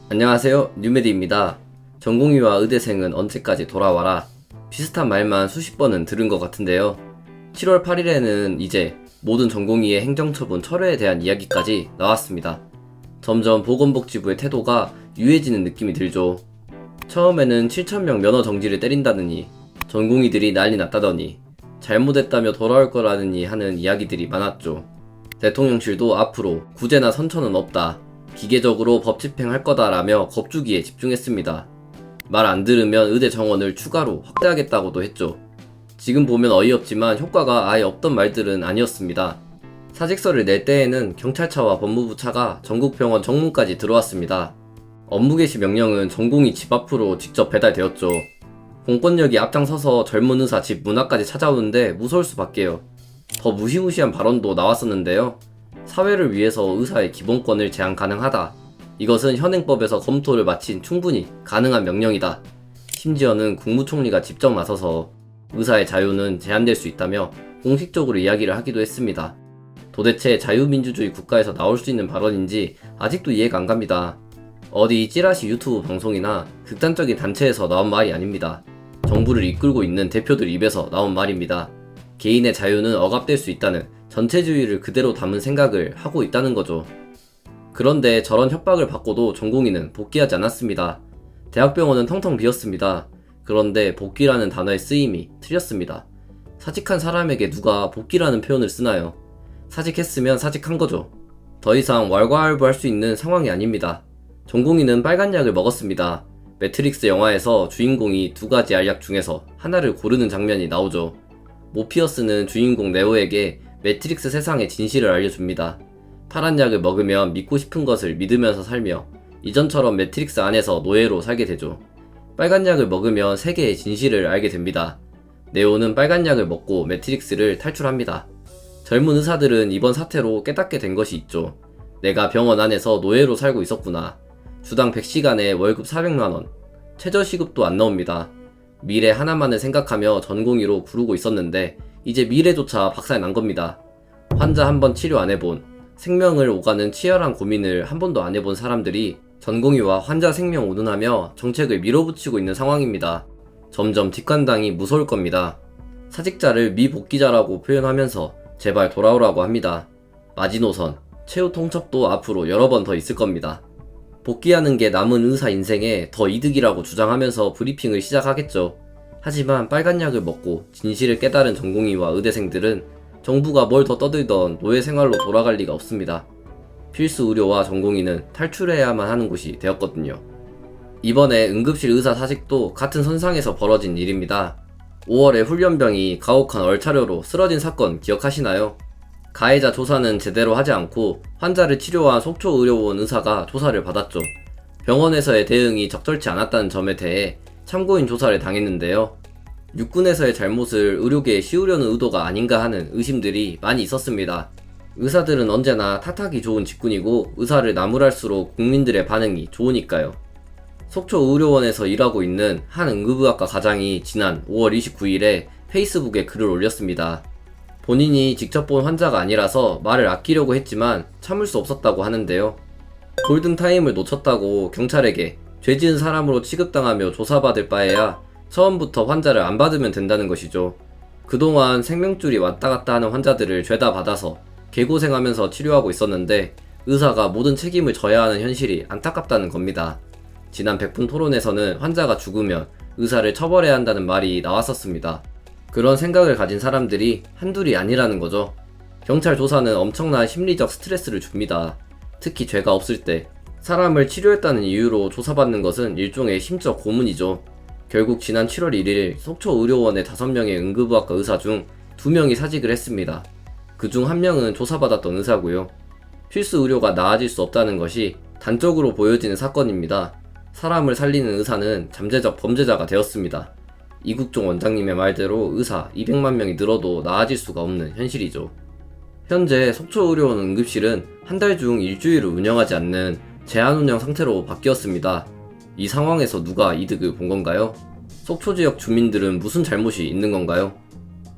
안녕하세요, 뉴메디입니다. 전공의와 의대생은 언제까지 돌아와라. 비슷한 말만 수십 번은 들은 것 같은데요. 7월 8일에는 이제 모든 전공의의 행정처분 철회에 대한 이야기까지 나왔습니다. 점점 보건복지부의 태도가 유해지는 느낌이 들죠. 처음에는 7,000명 면허 정지를 때린다느니, 전공의들이 난리 났다더니, 잘못했다며 돌아올 거라느니 하는 이야기들이 많았죠. 대통령실도 앞으로 구제나 선처는 없다, 기계적으로 법 집행할 거다라며 겁주기에 집중했습니다. 말 안 들으면 의대 정원을 추가로 확대하겠다고도 했죠. 지금 보면 어이없지만 효과가 아예 없던 말들은 아니었습니다. 사직서를 낼 때에는 경찰차와 법무부 차가 전국병원 정문까지 들어왔습니다. 업무 개시 명령은 전공의 집 앞으로 직접 배달되었죠. 공권력이 앞장서서 젊은 의사 집 문 앞까지 찾아오는데 무서울 수밖에요. 더 무시무시한 발언도 나왔었는데요. 사회를 위해서 의사의 기본권을 제한 가능하다. 이것은 현행법에서 검토를 마친 충분히 가능한 명령이다. 심지어는 국무총리가 직접 나서서 의사의 자유는 제한될 수 있다며 공식적으로 이야기를 하기도 했습니다. 도대체 자유민주주의 국가에서 나올 수 있는 발언인지 아직도 이해가 안 갑니다. 어디 찌라시 유튜브 방송이나 극단적인 단체에서 나온 말이 아닙니다. 정부를 이끌고 있는 대표들 입에서 나온 말입니다. 개인의 자유는 억압될 수 있다는 전체주의를 그대로 담은 생각을 하고 있다는 거죠. 그런데 저런 협박을 받고도 전공의는 복귀하지 않았습니다. 대학병원은 텅텅 비었습니다. 그런데 복귀라는 단어의 쓰임이 틀렸습니다. 사직한 사람에게 누가 복귀라는 표현을 쓰나요? 사직했으면 사직한 거죠. 더 이상 왈가왈부할 수 있는 상황이 아닙니다. 전공의는 빨간 약을 먹었습니다. 매트릭스 영화에서 주인공이 두 가지 알약 중에서 하나를 고르는 장면이 나오죠. 모피어스는 주인공 네오에게 매트릭스 세상의 진실을 알려줍니다. 파란 약을 먹으면 믿고 싶은 것을 믿으면서 살며 이전처럼 매트릭스 안에서 노예로 살게 되죠. 빨간 약을 먹으면 세계의 진실을 알게 됩니다. 네오는 빨간 약을 먹고 매트릭스를 탈출합니다. 젊은 의사들은 이번 사태로 깨닫게 된 것이 있죠. 내가 병원 안에서 노예로 살고 있었구나. 주당 100시간에 월급 400만원, 최저시급도 안 나옵니다. 미래 하나만을 생각하며 전공의로 구르고 있었는데 이제 미래조차 박살난 겁니다. 환자 한 번 치료 안 해본, 생명을 오가는 치열한 고민을 한 번도 안 해본 사람들이 전공의와 환자 생명 운운하며 정책을 밀어붙이고 있는 상황입니다. 점점 뒷감당이 무서울 겁니다. 사직자를 미복귀자라고 표현하면서 제발 돌아오라고 합니다. 마지노선, 최후 통첩도 앞으로 여러 번 더 있을 겁니다. 복귀하는 게 남은 의사 인생에 더 이득이라고 주장하면서 브리핑을 시작하겠죠. 하지만 빨간 약을 먹고 진실을 깨달은 전공의와 의대생들은 정부가 뭘 더 떠들던 노예 생활로 돌아갈 리가 없습니다. 필수 의료와 전공의는 탈출해야만 하는 곳이 되었거든요. 이번에 응급실 의사 사직도 같은 선상에서 벌어진 일입니다. 5월에 훈련병이 가혹한 얼차려로 쓰러진 사건 기억하시나요? 가해자 조사는 제대로 하지 않고 환자를 치료한 속초의료원 의사가 조사를 받았죠. 병원에서의 대응이 적절치 않았다는 점에 대해 참고인 조사를 당했는데요. 육군에서의 잘못을 의료계에 씌우려는 의도가 아닌가 하는 의심들이 많이 있었습니다. 의사들은 언제나 탓하기 좋은 직군이고 의사를 나무랄수록 국민들의 반응이 좋으니까요. 속초의료원에서 일하고 있는 한 응급의학과 과장이 지난 5월 29일에 페이스북에 글을 올렸습니다. 본인이 직접 본 환자가 아니라서 말을 아끼려고 했지만 참을 수 없었다고 하는데요. 골든타임을 놓쳤다고 경찰에게 죄 지은 사람으로 취급당하며 조사받을 바에야 처음부터 환자를 안 받으면 된다는 것이죠. 그동안 생명줄이 왔다 갔다 하는 환자들을 죄다 받아서 개고생하면서 치료하고 있었는데 의사가 모든 책임을 져야 하는 현실이 안타깝다는 겁니다. 지난 100분 토론에서는 환자가 죽으면 의사를 처벌해야 한다는 말이 나왔었습니다. 그런 생각을 가진 사람들이 한둘이 아니라는 거죠. 경찰 조사는 엄청난 심리적 스트레스를 줍니다. 특히 죄가 없을 때 사람을 치료했다는 이유로 조사받는 것은 일종의 심적 고문이죠. 결국 지난 7월 1일 속초의료원의 5명의 응급의학과 의사 중 2명이 사직을 했습니다. 그중 1명은 조사받았던 의사고요. 필수 의료가 나아질 수 없다는 것이 단적으로 보여지는 사건입니다. 사람을 살리는 의사는 잠재적 범죄자가 되었습니다. 이국종 원장님의 말대로 의사 200만 명이 늘어도 나아질 수가 없는 현실이죠. 현재 속초의료원 응급실은 한 달 중 일주일을 운영하지 않는 제한 운영 상태로 바뀌었습니다. 이 상황에서 누가 이득을 본 건가요? 속초 지역 주민들은 무슨 잘못이 있는 건가요?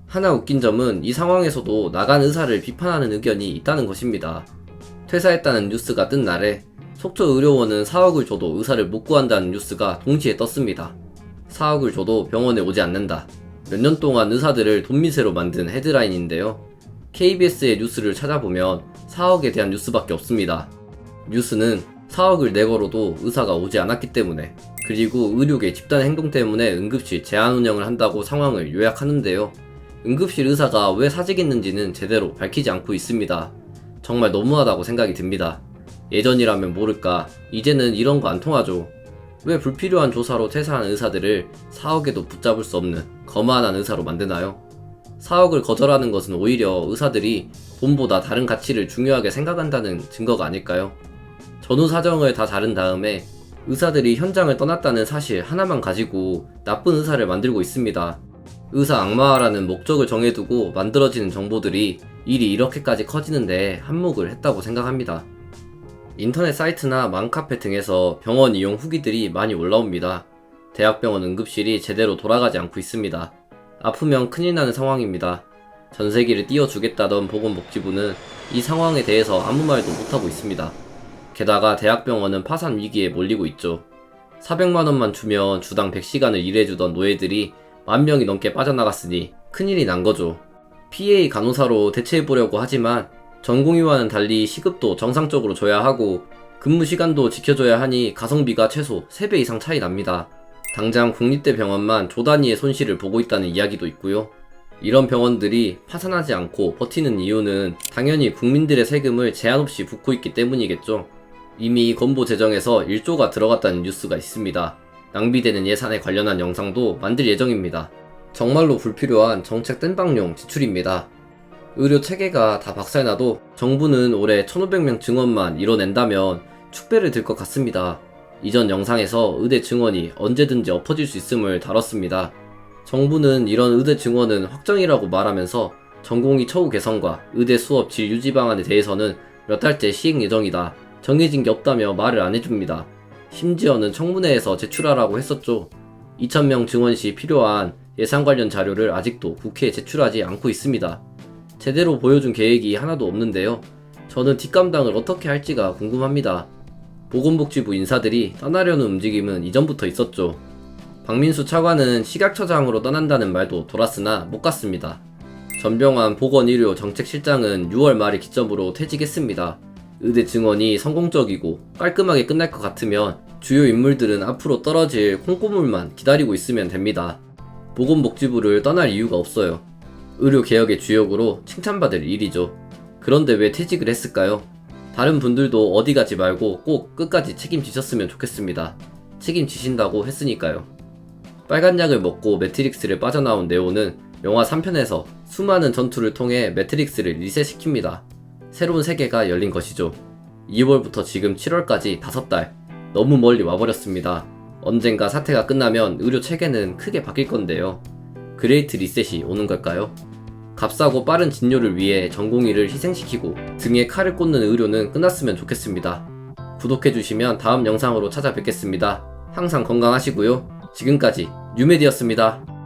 하나 웃긴 점은 이 상황에서도 나간 의사를 비판하는 의견이 있다는 것입니다. 퇴사했다는 뉴스가 뜬 날에 속초의료원은 4억을 줘도 의사를 못 구한다는 뉴스가 동시에 떴습니다. 4억을 줘도 병원에 오지 않는다. 몇 년 동안 의사들을 돈미세로 만든 헤드라인인데요. KBS의 뉴스를 찾아보면 4억에 대한 뉴스밖에 없습니다. 뉴스는 4억을 내걸어도 의사가 오지 않았기 때문에, 그리고 의료계 집단 행동 때문에 응급실 제한 운영을 한다고 상황을 요약하는데요. 응급실 의사가 왜 사직했는지는 제대로 밝히지 않고 있습니다. 정말 너무하다고 생각이 듭니다. 예전이라면 모를까, 이제는 이런 거 안 통하죠. 왜 불필요한 조사로 퇴사한 의사들을 4억에도 붙잡을 수 없는 거만한 의사로 만드나요? 4억을 거절하는 것은 오히려 의사들이 돈보다 다른 가치를 중요하게 생각한다는 증거가 아닐까요? 전후 사정을 다 다룬 다음에 의사들이 현장을 떠났다는 사실 하나만 가지고 나쁜 의사를 만들고 있습니다. 의사 악마화라는 목적을 정해두고 만들어지는 정보들이 일이 이렇게까지 커지는데 한몫을 했다고 생각합니다. 인터넷 사이트나 맘카페 등에서 병원 이용 후기들이 많이 올라옵니다. 대학병원 응급실이 제대로 돌아가지 않고 있습니다. 아프면 큰일 나는 상황입니다. 전세기를 띄워주겠다던 보건복지부는 이 상황에 대해서 아무 말도 못하고 있습니다. 게다가 대학병원은 파산 위기에 몰리고 있죠. 400만원만 주면 주당 100시간을 일해주던 노예들이 10,000명이 넘게 빠져나갔으니 큰일이 난 거죠. PA 간호사로 대체해보려고 하지만 전공의와는 달리 시급도 정상적으로 줘야 하고 근무 시간도 지켜줘야 하니 가성비가 최소 3배 이상 차이 납니다. 당장 국립대 병원만 조 단위의 손실을 보고 있다는 이야기도 있고요. 이런 병원들이 파산하지 않고 버티는 이유는 당연히 국민들의 세금을 제한 없이 붓고 있기 때문이겠죠. 이미 건보 재정에서 1조가 들어갔다는 뉴스가 있습니다. 낭비되는 예산에 관련한 영상도 만들 예정입니다. 정말로 불필요한 정책 땜빵용 지출입니다. 의료 체계가 다 박살나도 정부는 올해 1,500명 증원만 이뤄낸다면 축배를 들 것 같습니다. 이전 영상에서 의대 증원이 언제든지 엎어질 수 있음을 다뤘습니다. 정부는 이런 의대 증원은 확정이라고 말하면서 전공의 처우 개선과 의대 수업 질 유지 방안에 대해서는 몇 달째 시행 예정이다. 정해진 게 없다며 말을 안 해줍니다. 심지어는 청문회에서 제출하라고 했었죠. 2,000명 증원 시 필요한 예산 관련 자료를 아직도 국회에 제출하지 않고 있습니다. 제대로 보여준 계획이 하나도 없는데요. 저는 뒷감당을 어떻게 할지가 궁금합니다. 보건복지부 인사들이 떠나려는 움직임은 이전부터 있었죠. 박민수 차관은 식약처장으로 떠난다는 말도 돌았으나 못 갔습니다. 전병환 보건의료 정책실장은 6월 말을 기점으로 퇴직했습니다. 의대 증원이 성공적이고 깔끔하게 끝날 것 같으면 주요 인물들은 앞으로 떨어질 콩고물만 기다리고 있으면 됩니다. 보건복지부를 떠날 이유가 없어요. 의료개혁의 주역으로 칭찬받을 일이죠. 그런데 왜 퇴직을 했을까요? 다른 분들도 어디 가지 말고 꼭 끝까지 책임지셨으면 좋겠습니다. 책임지신다고 했으니까요. 빨간 약을 먹고 매트릭스를 빠져나온 네오는 영화 3편에서 수많은 전투를 통해 매트릭스를 리셋시킵니다. 새로운 세계가 열린 것이죠. 2월부터 지금 7월까지 5달, 너무 멀리 와버렸습니다. 언젠가 사태가 끝나면 의료 체계는 크게 바뀔 건데요. 그레이트 리셋이 오는 걸까요? 값싸고 빠른 진료를 위해 전공의를 희생시키고 등에 칼을 꽂는 의료는 끝났으면 좋겠습니다. 구독해주시면 다음 영상으로 찾아뵙겠습니다. 항상 건강하시고요. 지금까지 뉴메디였습니다.